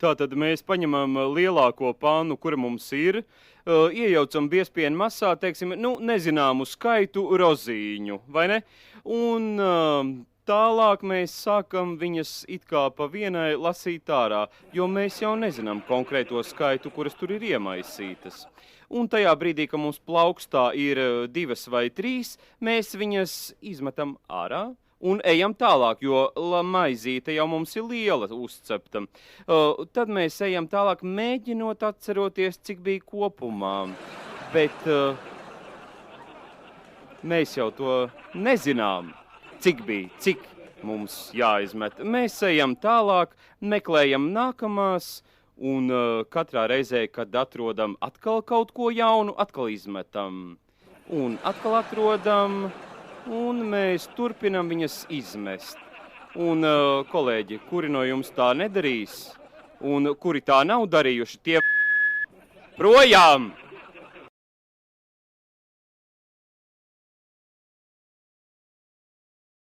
Tātad mēs paņemam lielāko pannu, kura mums ir, iejaucam biezpienu masā, teiksim, nezināmu skaitu rozīņu, vai ne? Un tālāk mēs sākam viņas it kā pa vienai lasīt ārā, jo mēs jau nezinām konkrēto skaitu, kuras tur ir iemaisītas. Un tajā brīdī, kad mums plaukstā ir 2 vai 3, mēs viņas izmetam ārā un ejam tālāk, jo maizīte jau mums ir liela uzcepta. Tad mēs ejam tālāk, mēģinot atceroties, cik bija kopumā. Bet mēs jau to nezinām, cik mums jāizmet. Mēs ejam tālāk, meklējam nākamās, un katrā reizē, kad atrodam atkal kaut ko jaunu, atkal izmetam. Un atkal atrodam, un mēs turpinam viņas izmest. Un, kolēģi, kuri no jums tā nedarīs, un kuri tā nav darījuši, tie projām!